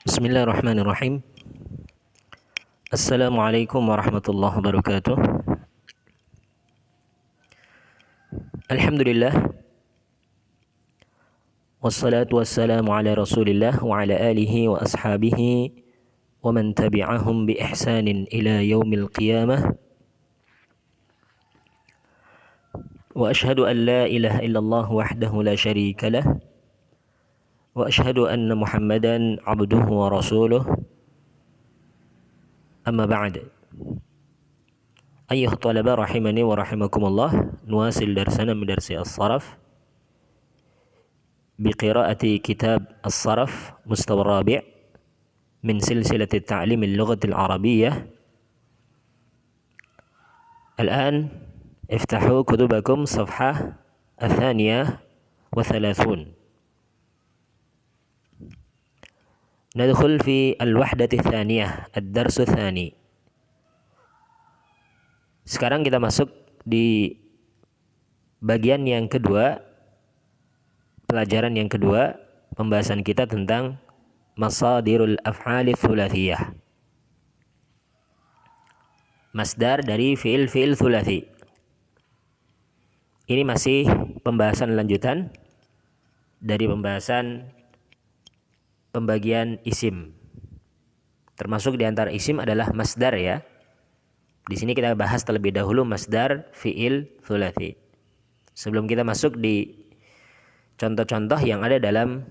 Bismillahirrahmanirrahim. Assalamualaikum warahmatullahi wabarakatuh. Alhamdulillah. Wassalatu wassalamu ala rasulillah wa ala alihi wa ashabihi wa man tabi'ahum bi ihsanin ila yaumil qiyamah. Wa ashhadu an la ilaha illallah wahdahu la syarika lah. Wa ashhadu anna Muhammadan abduhu wa rasuluh. Amma ba'd. Ayyuhat talaba rahimani wa rahimakumullah. Nuwasil darsana min darsi as-saraf بقراءة كتاب الصرف مستوى الرابع من سلسلة التعليم اللغة العربية. الآن افتحوا كتبكم صفحة 32. ندخل في الوحدة الثانية الدرس الثاني. Sekarang kita masuk di bagian yang kedua, pelajaran yang kedua, pembahasan kita tentang masadirul af'ali thulathiyah. Masdar dari fi'il thulathi. Ini masih pembahasan lanjutan dari pembahasan pembagian isim. Termasuk di antara isim adalah masdar ya. Di sini kita bahas terlebih dahulu masdar fi'il thulathi. Sebelum kita masuk di contoh-contoh yang ada dalam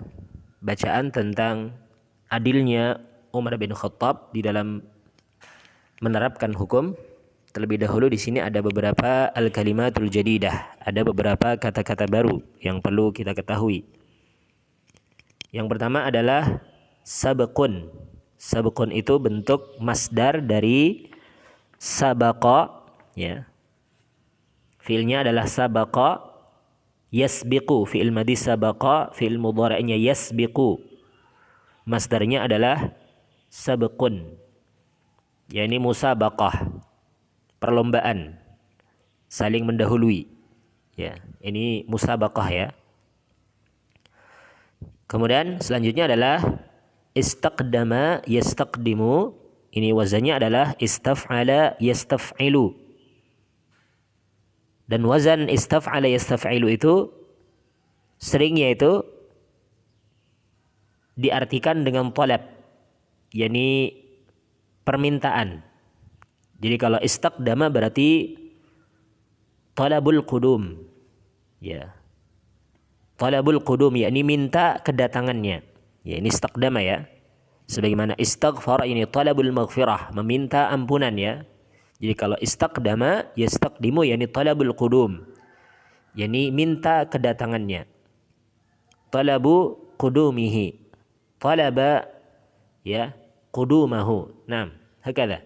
bacaan tentang adilnya Umar bin Khattab di dalam menerapkan hukum, terlebih dahulu di sini ada beberapa al-kalimatul jadidah, ada beberapa kata-kata baru yang perlu kita ketahui. Yang pertama adalah sabqun. Sabqun itu bentuk masdar dari sabaqa ya. Fiilnya adalah sabaqa. Yasbiqu, fi'il madhi sabaqa, fi'il mudhari'nya yasbiqu. Masdarnya adalah sabqun. yakni musabaqah, perlombaan, saling mendahului. Ya, ini musabaqah ya. Kemudian selanjutnya adalah istaqdama yastaqdimu. Ini wazannya adalah istaf'ala yastaf'ilu. Dan wazan istaf'ala yastaf'ilu itu seringnya itu diartikan dengan talab, yakni permintaan. Jadi kalau istaqdama berarti talabul qudum. Ya. Talabul qudum yakni minta kedatangannya. Ya, ini istaqdama ya. Sebagaimana istaghfar ini talabul maghfirah, meminta ampunan ya. Jadi kalau istaqdama yastaqdimu yakni talabul qudum, yakni minta kedatangannya. Talabu qudumihi, talaba ya qudumahu. Naam, hakadha.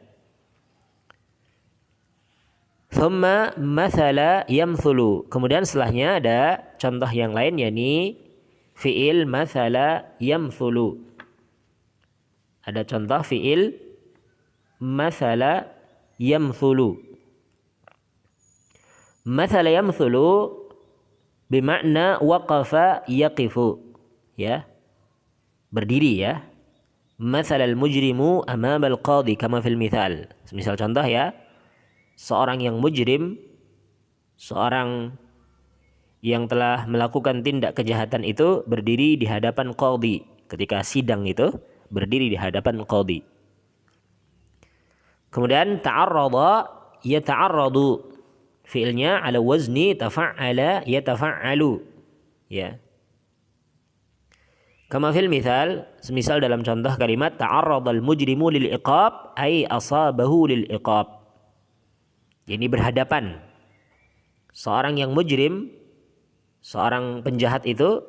Thumma mathala yamthulu. Kemudian setelahnya ada contoh yang lain yakni fi'il mathala yamthulu. Ada contoh fi'il mathala yamthulu. Mathala yamthulu bermakna waqafa yaqifu. Ya. Berdiri ya. Mathala al-mujrimu amama al-qadi kama fil mithal. Misal contoh ya. Seorang yang mujrim, seorang yang telah melakukan tindak kejahatan itu berdiri di hadapan qadi. Ketika sidang itu berdiri di hadapan qadi. Kemudian ta'arrada yata'arradu, fi'ilnya ala wazni tafa'ala yatafa'alu ya. Kama fil mithal, semisal dalam contoh kalimat ta'arradal mujrimu lil iqab ay asabahu lil iqab. Ini berhadapan. Seorang yang mujrim, seorang penjahat itu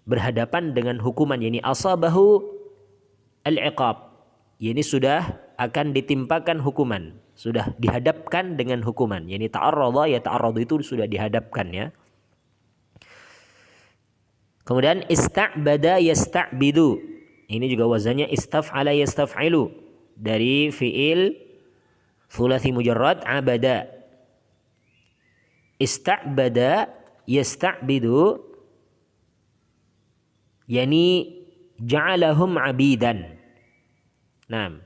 berhadapan dengan hukuman, yakni asabahu al iqab. Ini sudah akan ditimpakan hukuman, sudah dihadapkan dengan hukuman. Yani ta'arrada ya ta'arradu itu sudah dihadapkan ya. Kemudian ista'bada yasta'bidu. Ini juga wazannya istaf'ala yastaf'ilu dari fi'il thulathi mujarrad abada. Ista'bada yasta'bidu yani ja'alahum 'abidan. Naam.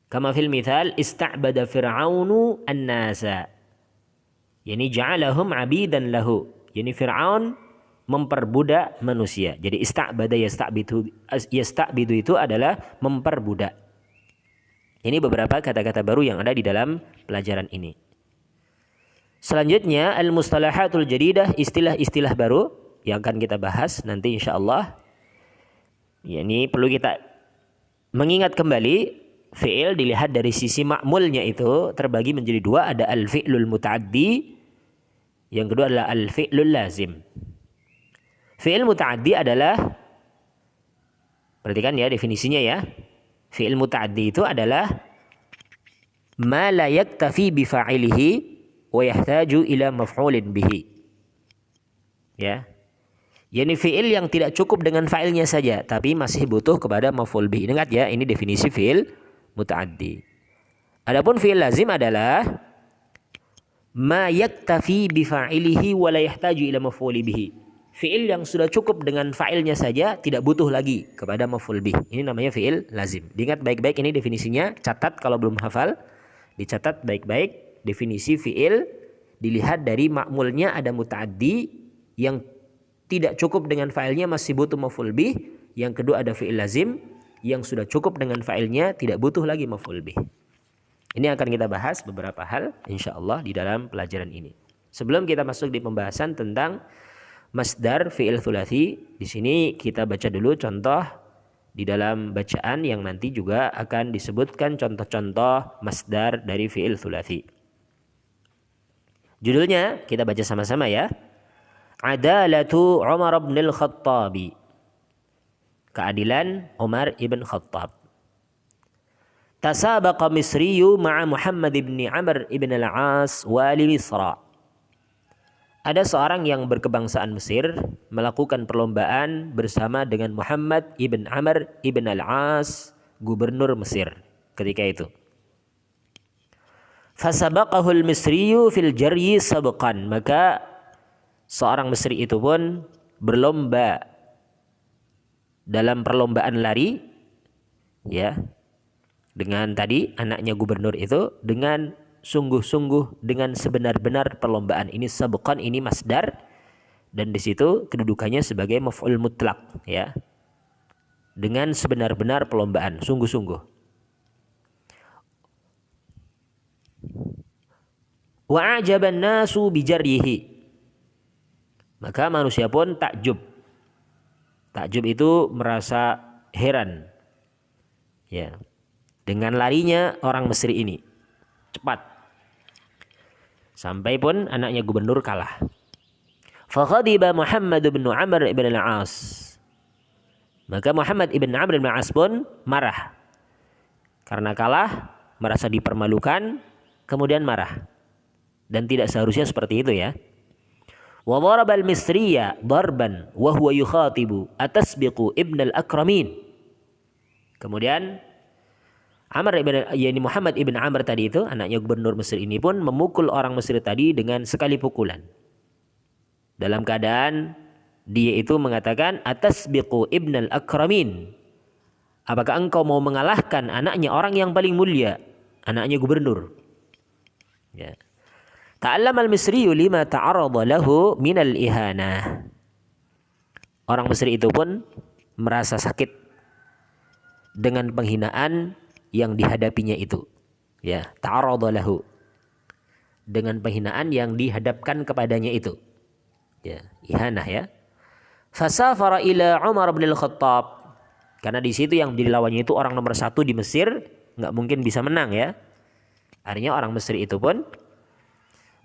Kama fil mithal ista'bada fir'aunu an-nasa. Yani ja'alahum 'abidan lahu. Yani Fir'aun memperbudak manusia. Jadi ista'bada yasta'bidu itu adalah memperbudak. Ini beberapa kata-kata baru yang ada di dalam pelajaran ini. Selanjutnya al-mustalahatul jadidah, istilah-istilah baru yang akan kita bahas nanti insyaallah. Ya, ini perlu kita mengingat kembali fi'il dilihat dari sisi ma'mulnya itu terbagi menjadi dua, ada al-fi'lul muta'addi, yang kedua adalah al-fi'lul lazim. Fi'il muta'addi adalah, perhatikan ya definisinya ya. Fi'il muta'addi itu adalah ma la yaktafi bi fa'ilihi wa yahtaju ila maf'ulin bihi. Ya. Yani fi'il yang tidak cukup dengan fa'ilnya saja tapi masih butuh kepada maf'ul bihi. Ingat ya, ini definisi fi'il muta'addi. Adapun fi'il lazim adalah ma yaktafi bi fa'ilihi wa la yahtaju ila maf'uli bihi. Fi'il yang sudah cukup dengan fa'ilnya saja, tidak butuh lagi kepada maf'ul bih. Ini namanya fi'il lazim. Diingat baik-baik ini definisinya, catat kalau belum hafal. Dicatat baik-baik definisi fi'il, dilihat dari ma'mulnya ada muta'addi yang tidak cukup dengan fa'ilnya masih butuh maf'ul bih. Yang kedua ada fi'il lazim yang sudah cukup dengan fa'ilnya tidak butuh lagi maf'ul bih. Ini akan kita bahas beberapa hal insyaallah di dalam pelajaran ini. Sebelum kita masuk di pembahasan tentang masdar fi'il thulathi, di sini kita baca dulu contoh di dalam bacaan yang nanti juga akan disebutkan contoh-contoh masdar dari fi'il thulathi. Judulnya kita baca sama-sama ya. Adalatu Umar bin al-Khattabi. Keadilan Umar ibn Khattab. Tasabaqa Misriyu ma'a Muhammad ibn Amr ibn al-As wali Misra. Ada seorang yang berkebangsaan Mesir melakukan perlombaan bersama dengan Muhammad ibn Amr ibn al-As, gubernur Mesir ketika itu. Fasabaqahu al-Misriyu fil jaryi sabqan. Maka seorang Mesri itu pun berlomba dalam perlombaan lari, ya, dengan tadi anaknya gubernur itu dengan sungguh-sungguh, dengan sebenar-benar perlombaan. Ini sabqan, ini masdar, dan di situ kedudukannya sebagai maf'ul mutlaq, ya. Dengan sebenar-benar perlombaan, sungguh-sungguh. Wa ajaban nasu bijaryihi. Maka manusia pun takjub. Takjub itu merasa heran, ya, dengan larinya orang Mesir ini. Cepat. Sampai pun anaknya gubernur kalah. Faghadiba Muhammad bin Amr ibn al-As. Maka Muhammad ibn Amr ibn al-As pun marah. Karena kalah, merasa dipermalukan, kemudian marah. Dan tidak seharusnya seperti itu ya. Wa daraba al-Misriya darban wa huwa yukhatibu atasbiqu ibn al-Akramin. Kemudian Muhammad ibn Amr tadi itu, anaknya gubernur Mesir ini pun memukul orang Mesir tadi dengan sekali pukulan. Dalam keadaan dia itu mengatakan, atasbiqu ibn al-Akramin. Apakah engkau mau mengalahkan anaknya orang yang paling mulia, anaknya gubernur? Ya. Ta'allama al-Misriyu lima ta'arada lahu minal ihanah. Orang Mesir itu pun merasa sakit dengan penghinaan yang dihadapinya itu, ya, ta'arada lahu, dengan penghinaan yang dihadapkan kepadanya itu, ya, ihanah ya. Fasafara ila Umar bin al-Khattab, karena di situ yang dilawannya itu orang nomor 1 di Mesir, nggak mungkin bisa menang ya. Akhirnya orang Mesir itu pun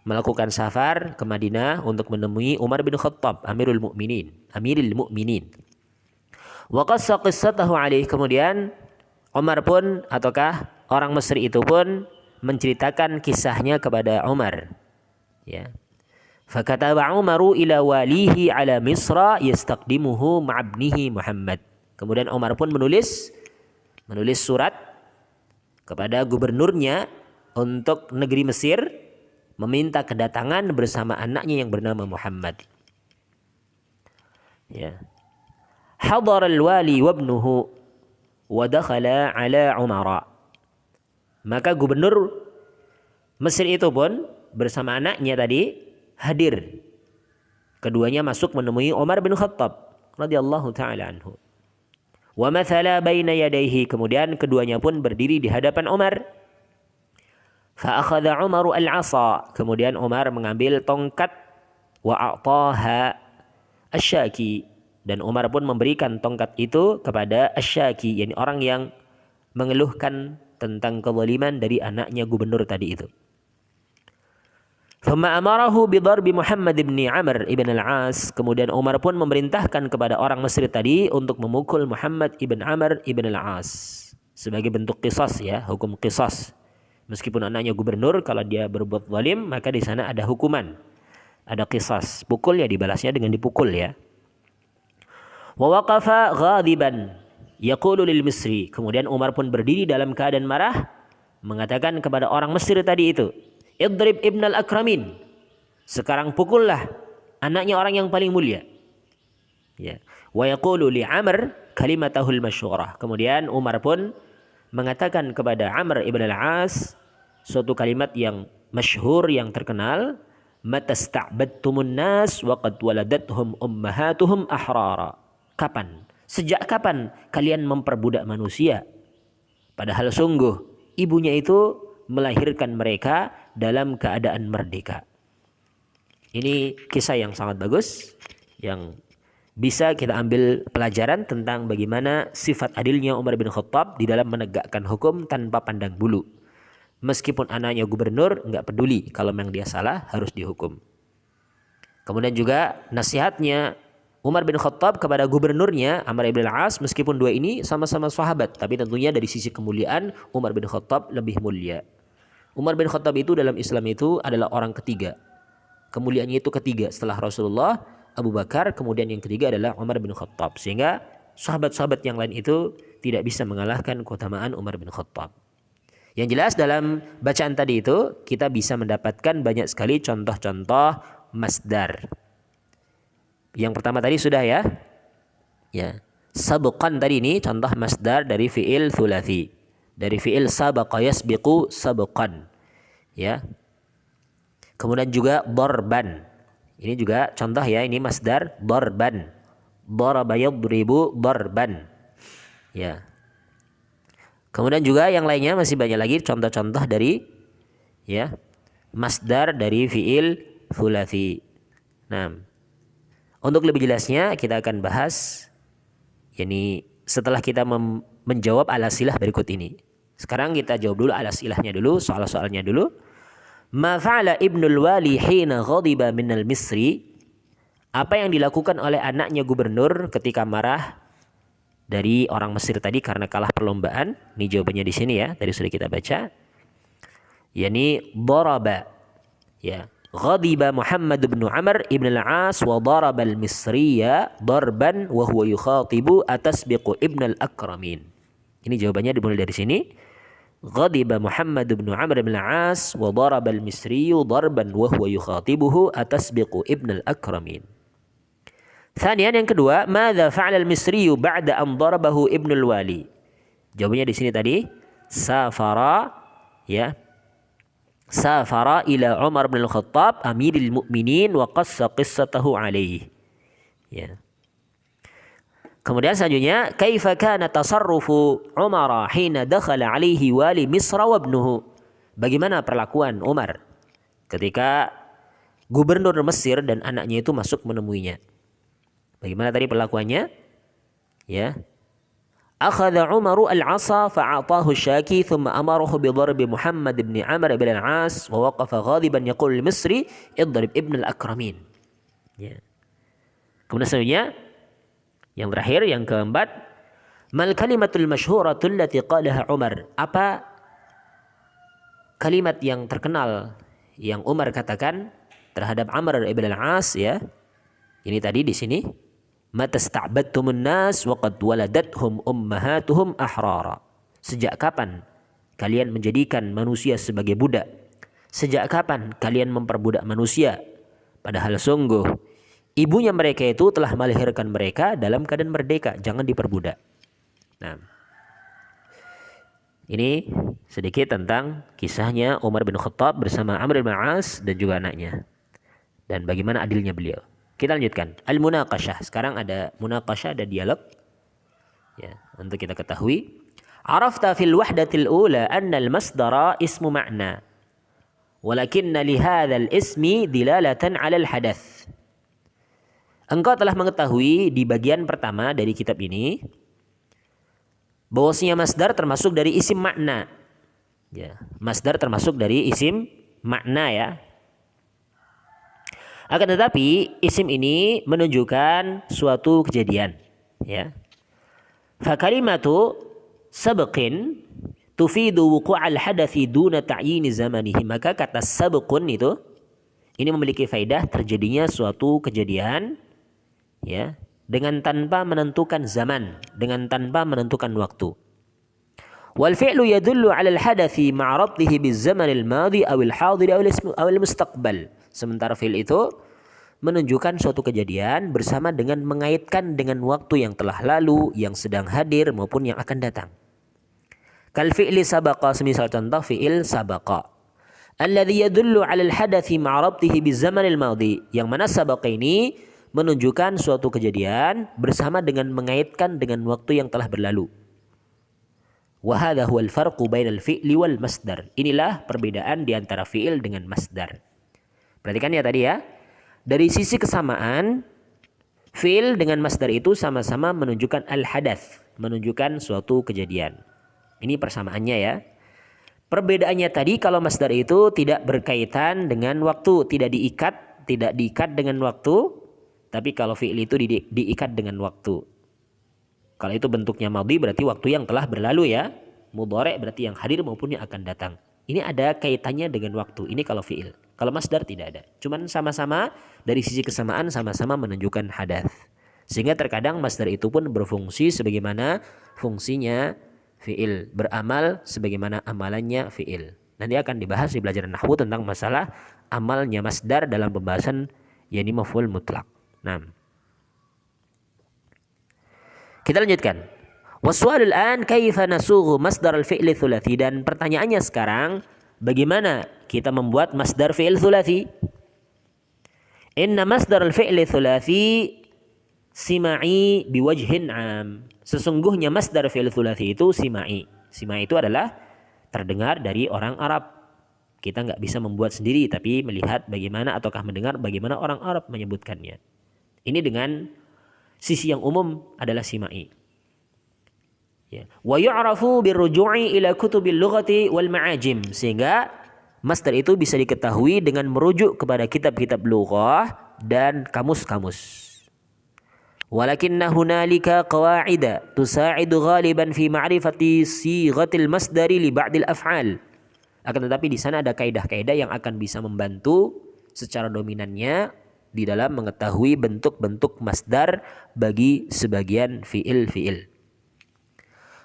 melakukan safar ke Madinah untuk menemui Umar bin Khattab, Amirul Mukminin. Wa qassa qissatahu alaihi. Kemudian Umar pun, ataukah orang Mesir itu pun menceritakan kisahnya kepada Umar, ya. Fakataba Umaru ila walihi ala Misra yastaqdimuhu ma'abnihi Muhammad. Kemudian Umar pun menulis surat kepada gubernurnya untuk negeri Mesir, meminta kedatangan bersama anaknya yang bernama Muhammad, ya. hadara al-wali wa ibnuhu wa dakhala ala Umar. Maka gubernur Mesir itu pun bersama anaknya tadi hadir. Keduanya masuk menemui Umar bin Khattab radhiyallahu taala anhu. Wa mathala baina yadayhi, kemudian keduanya pun berdiri di hadapan Umar. Fa akhadha Umar al-'asa, kemudian Umar mengambil tongkat, wa a'taha asy-syaki, dan Umar pun memberikan tongkat itu kepada asy-syaki, yakni orang yang mengeluhkan tentang kezaliman dari anaknya gubernur tadi itu. Thumma amarahu bidarbi Muhammad ibn Amr ibn al-As, kemudian Umar pun memerintahkan kepada orang Mesir tadi untuk memukul Muhammad ibn Amr ibn al-As sebagai bentuk qisas, ya, hukum qisas. Meskipun anaknya gubernur, kalau dia berbuat zalim maka di sana ada hukuman, ada qisas. Pukul ya dibalasnya dengan dipukul, ya. Wa waqafa ghadiban yaqulu lil Misri, kemudian Umar pun berdiri dalam keadaan marah mengatakan kepada orang Mesir tadi itu, idrib ibnal akramin, sekarang pukullah anaknya orang yang paling mulia, ya. Wa yaqulu li Amr kalimatahul masyhurah, kemudian Umar pun mengatakan kepada Amr ibn al-As suatu kalimat yang masyhur, yang terkenal, matasta'badtumun nas wa qad waladathum ummahatuhum ahrara. Kapan? Sejak kapan kalian memperbudak manusia? Padahal sungguh ibunya itu melahirkan mereka dalam keadaan merdeka. Ini kisah yang sangat bagus, yang bisa kita ambil pelajaran tentang bagaimana sifat adilnya Umar bin Khattab di dalam menegakkan hukum tanpa pandang bulu. Meskipun anaknya gubernur, nggak peduli, kalau memang dia salah harus dihukum. Kemudian juga nasihatnya Umar bin Khattab kepada gubernurnya Amr ibn al-As, meskipun dua ini sama-sama sahabat, tapi tentunya dari sisi kemuliaan Umar bin Khattab lebih mulia. Umar bin Khattab itu dalam Islam itu adalah orang ketiga. Kemuliaannya itu ketiga setelah Rasulullah, Abu Bakar, kemudian yang ketiga adalah Umar bin Khattab. Sehingga sahabat-sahabat yang lain itu tidak bisa mengalahkan keutamaan Umar bin Khattab. Yang jelas dalam bacaan tadi itu kita bisa mendapatkan banyak sekali contoh-contoh masdar. Yang pertama tadi sudah, ya. Ya. Sabqan tadi ini contoh masdar dari fi'il thulathi. Dari fi'il sabaqa yasbiqu sabqan. Ya. Kemudian juga darban. Ini juga contoh, ya, ini masdar darban. Daraba yadribu darban. Ya. Kemudian juga yang lainnya masih banyak lagi contoh-contoh dari, ya, masdar dari fi'il thulathi. Nah, untuk lebih jelasnya kita akan bahas, yakni setelah kita menjawab al-asilah berikut ini. Sekarang kita jawab dulu al-asilahnya dulu, soal-soalnya dulu. Ma fa'ala ibnul wali hina ghadiba minal Misri, apa yang dilakukan oleh anaknya gubernur ketika marah dari orang Mesir tadi karena kalah perlombaan. Ini jawabannya di sini, ya, tadi sudah kita baca. Yani daraba, ya, ghadiba Muhammad bin Amr ibn al-As wa daraba al-Misriya darban wa huwa yukhatibu atasbiqu ibn al-Akramin. Ini jawabannya dimulai dari sini. Ghadiba Muhammad bin Amr bin al-As wa daraba al-Misriyu darban wa huwa yukhatibuhu atasbiqu ibn al-Akramin. Thaniyan, yang kedua, madza fa'ala al-Misriyu ba'da an darabahu ibn al-Wali. Jawabannya di sini tadi, safara, ya, safara ila Umar bin al-Khattab amiril mu'minin wa qassa qissatahu alaihi. Ya. Kemudian selanjutnya, kaifa kana tasarrufu Umar hina dakhala alaihi wali Misr wa ibnuhu. Bagaimana perlakuan Umar ketika gubernur Mesir dan anaknya itu masuk menemuinya? Bagaimana tadi perlakuannya? Ya. Akhadha Umar al-'asa fa'atahu syaki thumma amarahu bi darbi Muhammad ibn Amr ibn al-'As wa waqafa ghadiban yaqul al-Misri idrib ibn al-Akramin. Ya. Kemudian selanjutnya, yang terakhir, yang keempat, mal kalimatul masyhuratul lati qalaha Umar. Apa kalimat yang terkenal yang Umar katakan terhadap Amr ibn al-As, ya. Ini tadi di sini, matasta'badtumun nas wa qad waladathum ummahatuhum ahrara. Sejak kapan kalian menjadikan manusia sebagai budak? Sejak kapan kalian memperbudak manusia? Padahal sungguh ibunya mereka itu telah melahirkan mereka dalam keadaan merdeka, jangan diperbudak. Nah, ini sedikit tentang kisahnya Umar bin Khattab bersama Amr bin As dan juga anaknya, dan bagaimana adilnya beliau. Kita lanjutkan. Al-munaqashah. Sekarang ada munaqashah, ada dialog. Ya, untuk kita ketahui. Arafta fil wahdatil ula anna al-masdara ismu ma'na. Walakinna lihadzal ismi dilalatan 'ala al-hadath. Engkau telah mengetahui di bagian pertama dari kitab ini bahwasanya masdar termasuk dari isim makna. Ya, masdar termasuk dari isim makna ya. Akan tetapi isim ini menunjukkan suatu kejadian, ya. Fa kalimatu sabqin tufidu wuqu'al hadathi duna ta'yin zamanihi. Maka kata sabqun itu ini memiliki faedah terjadinya suatu kejadian, ya, dengan tanpa menentukan zaman, dengan tanpa menentukan waktu. Wal fi'lu yadullu 'ala al-hadathi ma'a rabtihi biz-zaman al-madhi aw al-hadir aw al-mustaqbal. Sementara fi'il itu menunjukkan suatu kejadian bersama dengan mengaitkan dengan waktu yang telah lalu, yang sedang hadir maupun yang akan datang. Kal fi'li sabaqa, semisal contoh fi'il sabaqa. Alladhi yadullu 'ala al-hadathi ma'a rabtihi biz-zaman al-madhi. Yang mana sabaqa ini menunjukkan suatu kejadian bersama dengan mengaitkan dengan waktu yang telah berlalu. Wa hadha huwal farqu bainal fi'li wal masdar. Inilah perbedaan di antara fi'il dengan masdar. Perhatikan ya tadi ya. Dari sisi kesamaan, fi'il dengan masdar itu sama-sama menunjukkan al-hadath, menunjukkan suatu kejadian. Ini persamaannya ya. Perbedaannya tadi kalau masdar itu tidak berkaitan dengan waktu, tidak diikat dengan waktu, tapi kalau fi'il itu diikat dengan waktu. Kalau itu bentuknya madhi berarti waktu yang telah berlalu ya. Mudhari' berarti yang hadir maupun yang akan datang. Ini ada kaitannya dengan waktu. Ini kalau fi'il. Kalau masdar tidak ada. Cuman sama-sama dari sisi kesamaan sama-sama menunjukkan hadath. Sehingga terkadang masdar itu pun berfungsi sebagaimana fungsinya fi'il. Beramal sebagaimana amalannya fi'il. Nanti akan dibahas di pelajaran nahwu tentang masalah amalnya masdar dalam pembahasan yakni maf'ul mutlak. Nah, kita lanjutkan. Wassualul an kaifa nasughu masdar al-fi'li thulathi. Dan pertanyaannya sekarang, bagaimana kita membuat masdar fi'il thulathi? Inna masdar al-fi'li thulathi sima'i biwajhin am. Sesungguhnya masdar fi'il thulathi itu sima'i. Sima'i itu adalah terdengar dari orang Arab. Kita nggak bisa membuat sendiri, tapi melihat bagaimana ataukah mendengar bagaimana orang Arab menyebutkannya. Ini dengan sisi yang umum adalah sima'i. Ya. Wa yu'rafu birruju'i ila kutubil lughati wal ma'ajim. Sehingga masdar itu bisa diketahui dengan merujuk kepada kitab-kitab lughah dan kamus-kamus. Walakinna hunalika qawa'ida tusa'idu ghaliban fi ma'rifati sighatil masdari li ba'dil af'al. Akan tetapi di sana ada kaidah-kaidah yang akan bisa membantu secara dominannya di dalam mengetahui bentuk-bentuk masdar bagi sebagian fi'il-fi'il.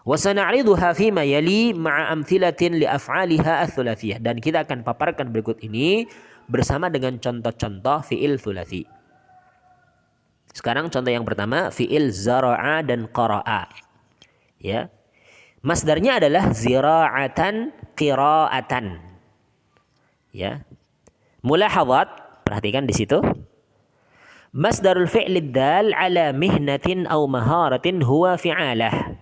Wa sana'riduha fima yali ma'a amthilatin li af'aliha ats-tsulatsiyah. Dan kita akan paparkan berikut ini bersama dengan contoh-contoh fi'il tsulathi. Sekarang contoh yang pertama fi'il zara'a dan qara'a. Ya. Masdarnya adalah zira'atan qira'atan. Ya. Mulahadhat, perhatikan di situ. Masdarul fi'lid dal ala mihnatin aw maharatin huwa fi'alah.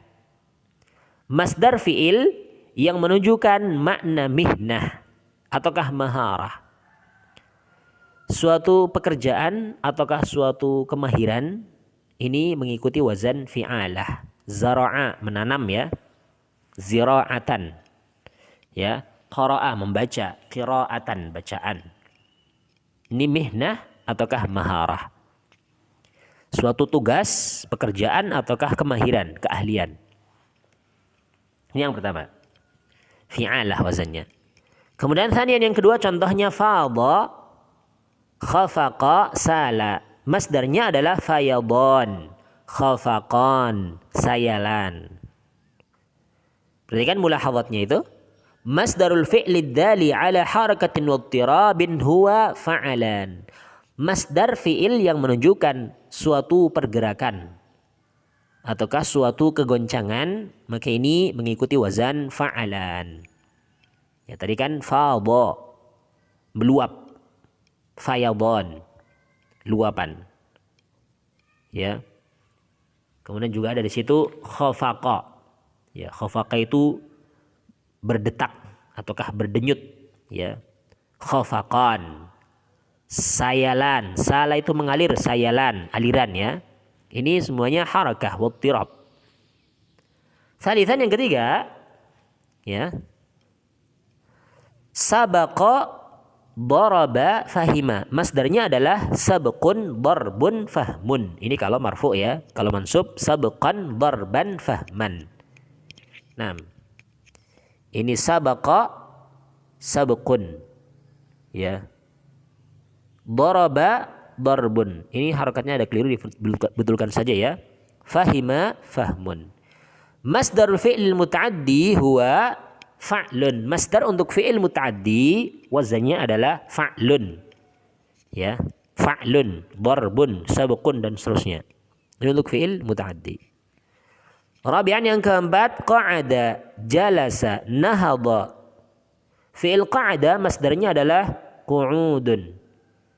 Masdar fi'il yang menunjukkan makna mihnah ataukah maharah. Suatu pekerjaan ataukah suatu kemahiran ini mengikuti wazan fi'alah. Zara'a menanam ya. Zira'atan. Ya, qara'a membaca, qira'atan bacaan. Ini mihnah ataukah maharah. Suatu tugas, pekerjaan ataukah kemahiran, keahlian. Ini yang pertama. Fi'alah wazannya. Kemudian thaniyan yang kedua contohnya fadha, khafaqa, sala. Masdarnya adalah fayadhan, khafaqan, sayalan. Perhatikan mulahadhatnya itu. Masdarul fi'li dzali ala harakatin wa ittirabin huwa fa'alan. masdar fiil yang menunjukkan suatu pergerakan ataukah suatu kegoncangan, maka ini mengikuti wazan fa'alan. Ya, tadi kan fadha, meluap, fayadhan, luapan. Ya. Kemudian juga ada di situ khafaqa. Ya, khafaqa itu berdetak ataukah berdenyut, ya. Khafaqan. Sayalan, sala itu mengalir, sayalan, aliran, ya. Ini semuanya harakah wattirab. Salisan yang ketiga, ya. Sabaqa daraba fahima. Masdarnya adalah sabqun darbun fahmun. Ini kalau marfu, ya. Kalau mansub sabqan darban fahman. Nah, ini sabaqa sabqun, ya. Daraba darbun. Ini harakatnya ada keliru, dibetulkan saja, ya. Fahima fahmun. Masdar fi'il muta'addi huwa fa'lun. Masdar untuk fi'il muta'addi wazannya adalah fa'lun. Ya, fa'lun, darbun, sabqun dan seterusnya. Ini untuk fi'il muta'addi. Rabi'an yang keempat, qa'ada, jalasa, nahadha. Fi'il qa'ada masdarnya adalah qu'udun.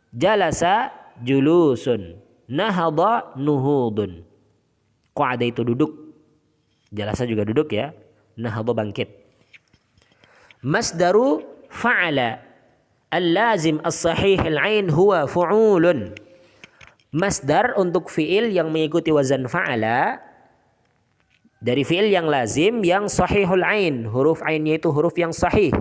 Jalasa julusun, nahadha nuhudun. Qa'ada itu duduk, jalasa juga duduk, ya. Nahadha bangkit. Masdaru fa'ala al-lazim as-sahih al-ain huwa fu'ulun. Masdar untuk fi'il yang mengikuti wazan fa'ala dari fi'il yang lazim yang sahihul ain, huruf ainnya itu huruf yang sahih.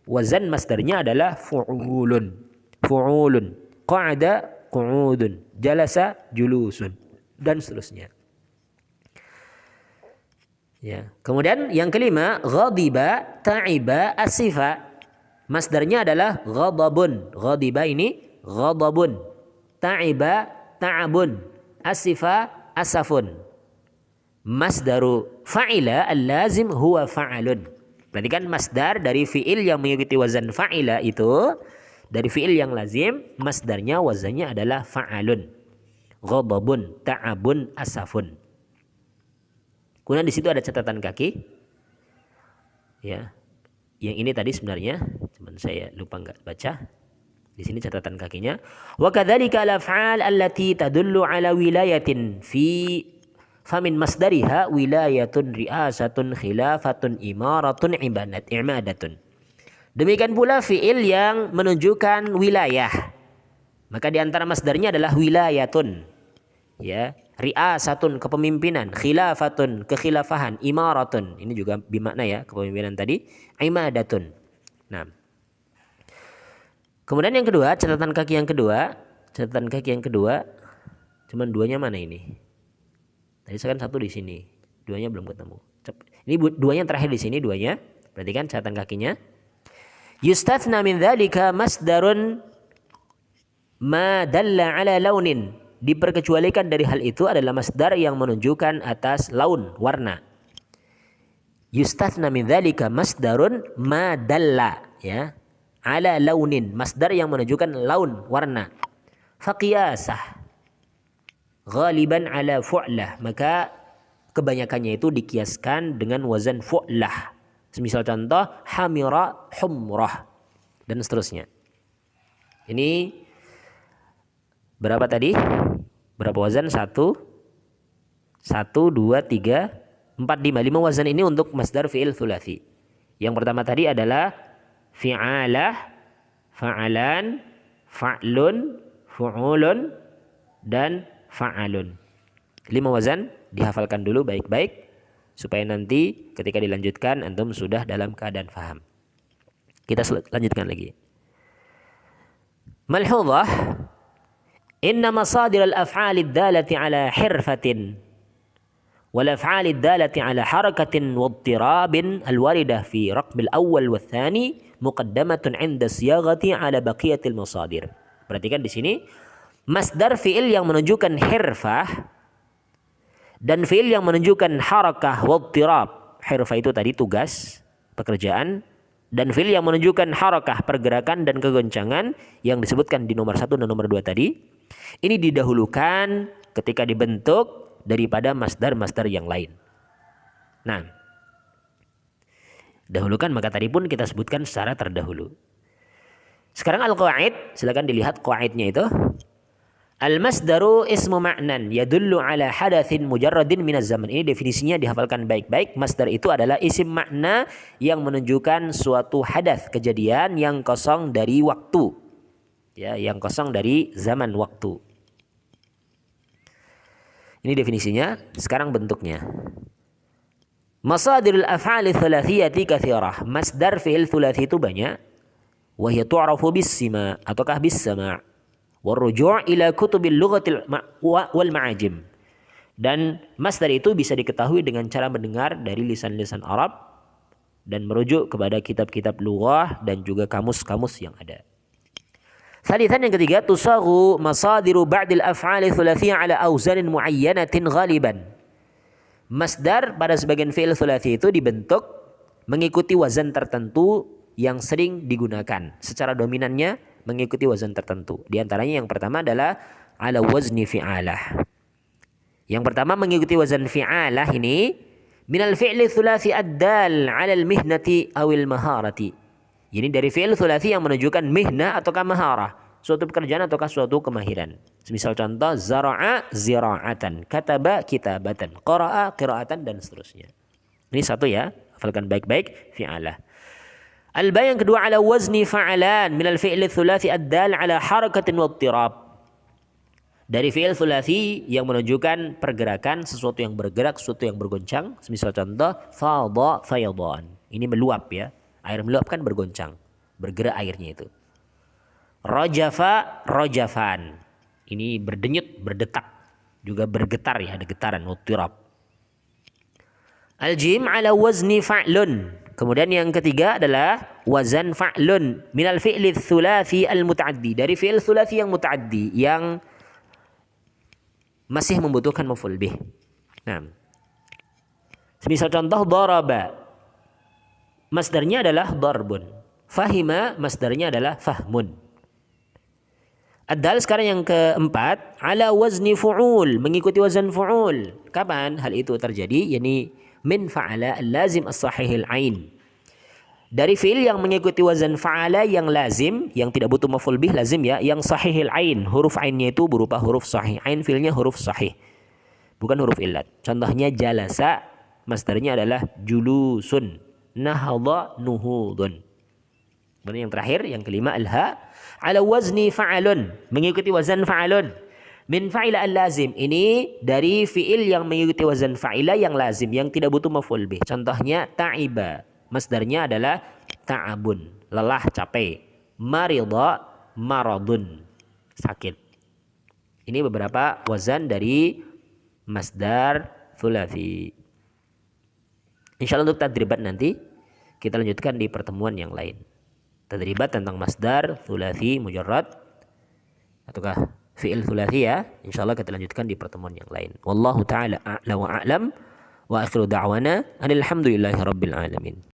Wazan masdarnya adalah fu'ulun. Fu'ulun, qa'ada qu'udun, jalasa julusun dan seterusnya. Ya. Kemudian yang kelima, ghadiba, ta'iba, asifa. Masdarnya adalah ghadabun. Ghadiba ini ghadabun. Ta'iba, ta'abun. Asifa, asafun. Masdaru fa'ila al-lazim huwa fa'alun. Berarti kan masdar dari fi'il yang mengikuti wazan fa'ila itu, dari fi'il yang lazim, masdarnya wazannya adalah fa'alun. Ghadabun, ta'abun, asafun. Kemudian di situ ada catatan kaki. Ya. Yang ini tadi sebenarnya, cuman saya lupa enggak baca. Di sini catatan kakinya. Wa kadzalika al-af'al allati tadullu ala wilayatin fi famin masdariha wilayatun ri'asatun khilafatun imaratun imadatun. Demikian pula fi'il yang menunjukkan wilayah. Maka di antara masdarnya adalah wilayatun. Ya, ri'asatun kepemimpinan, khilafatun kekhilafahan, imaratun ini juga bermakna, ya, kepemimpinan tadi, imadatun. Nah. Kemudian yang kedua, catatan kaki yang kedua, cuman duanya mana ini? Tadi saya kan satu di sini, duanya belum ketemu. Ini duanya terakhir di sini, duanya. Berarti kan catatan kakinya. Yustathna min dzalika masdarun ma dalla ala launin. Diperkecualikan dari hal itu adalah masdar yang menunjukkan atas laun, warna. Yustathna min dzalika masdarun ma dalla, ya, ala launin. Masdar yang menunjukkan laun, warna. Faqiyasah ghaliban ala fu'lah. Maka kebanyakannya itu dikiaskan dengan wazan fu'lah. Semisal contoh hamira humrah dan seterusnya. Ini berapa tadi? Berapa wazan? 1 2 3 4 5. 5 wazan ini untuk masdar fi'il thulathi. Yang pertama tadi adalah fi'alah, fa'alan, fa'lun, fu'ulun dan fa'alun. 5 wazan dihafalkan dulu baik-baik supaya nanti ketika dilanjutkan antum sudah dalam keadaan faham. Kita lanjutkan lagi. Malhudhah, inna masadir al-af'al ad-dalati ala hirfatin wal af'al ad-dalati ala harakatin wa idtirabin al-waridah fi raqm al-awwal wa tsani muqaddamatun 'inda siyaghati ala baqiyatil masadir. Perhatikan di sini masdar fi'il yang menunjukkan hirfah dan fi'il yang menunjukkan harakah wa idtirab. Hirfah itu tadi tugas, pekerjaan, Dan fi'il yang menunjukkan harakah, pergerakan dan kegoncangan yang disebutkan di nomor 1 dan nomor 2 tadi, ini didahulukan ketika dibentuk daripada masdar-masdar yang lain. Nah, dahulukan maka tadi pun kita sebutkan secara terdahulu. Sekarang al-qawaid, silakan dilihat qawaidnya itu. Al-masdaru ismu ma'nan yadullu ala hadatsin mujarradin minaz zaman. Ini definisinya dihafalkan baik-baik. Masdar itu adalah isim makna yang menunjukkan suatu hadas, kejadian yang kosong dari waktu. Ya, yang kosong dari zaman waktu. Ini definisinya, sekarang bentuknya. Masadirul af'ali thulathiyati katsirah. Masdar fi'il thulathi itu banyak. Wa hiya tu'rafu bis-sima ataukah bis-sama'. Warruju' ila kutubil lughatil wal ma'ajim. Dan masdar itu bisa diketahui dengan cara mendengar dari lisan-lisan Arab dan merujuk kepada kitab-kitab lughah dan juga kamus-kamus yang ada. Salisan yang ketiga, tusaghu masadiru ba'dil af'ali thulathiyah ala awzanin muayyanatin ghaliban. Masdar pada sebagian fi'il thulathi itu dibentuk mengikuti wazan tertentu yang sering digunakan. Secara dominannya mengikuti wazan tertentu. Di antaranya yang pertama adalah ala wazni fi'alah. Yang pertama mengikuti wazan fi'alah ini minal fi'li thulathi ad-dal 'ala al-mihnati awil maharati. Ini dari fi'il thulathi yang menunjukkan mihna ataukah maharah, suatu pekerjaan ataukah suatu kemahiran. Misal contoh zara'a zira'atan, kataba kitabatan, qara'a qira'atan dan seterusnya. Ini satu ya, hafalkan baik-baik fi'alah. Al-ba yang kedua ala wazni fa'alan minal fi'il thulathi ad-dal 'ala harakatin wa ittirab. Dari fi'il thulathi yang menunjukkan pergerakan, sesuatu yang bergerak, sesuatu yang bergoncang. Misal contoh fadha fayadan. Ini meluap ya. Air meluap kan bergoncang, bergerak airnya itu. Rajafa rajafan. Ini berdenyut, berdetak, juga bergetar ya, ada getaran, ittirab. Al-jim ala wazni fa'lun. Kemudian yang ketiga adalah wazan fa'lun minal fi'li thulathi al-muta'addi. Dari fi'il thulathi yang muta'addi, yang masih membutuhkan maf'ul bih. Nah, semisal contoh daraba, masdarnya adalah darbun. Fahima, masdarnya adalah fahmun. Ad-dal sekarang yang keempat, ala wazni fu'ul, mengikuti wazan fu'ul. Kapan hal itu terjadi? Yani min fa'ala al-lazim as-sahihil ain. Dari fi'il yang mengikuti wazan fa'ala yang lazim, yang tidak butuh maf'ul bih, lazim ya, yang sahihil ain. Huruf ainnya itu berupa huruf sahih. Ain fi'ilnya huruf sahih, bukan huruf illat. Contohnya jalasa, masdarnya adalah julusun. Nahadha nuhudun. Kemudian yang terakhir, yang kelima, al-ha ala wazni fa'alun, mengikuti wazan fa'alun. Min fa'ila al-lazim, ini dari fi'il yang mengikuti wazan fa'ila yang lazim, yang tidak butuh maf'ul bih. Contohnya ta'iba, masdarnya adalah ta'abun, lelah, capek. Maridha, maradun, sakit. Ini beberapa wazan dari masdar thulathi. Insyaallah untuk tadribat nanti kita lanjutkan di pertemuan yang lain. Tadribat tentang masdar thulathi mujarrad ataukah fi'il thulathi ya. Insyaallah kita lanjutkan di pertemuan yang lain. Wallahu taala a'la wa a'lam wa akhiru da'wana alhamdulillahi rabbil alamin.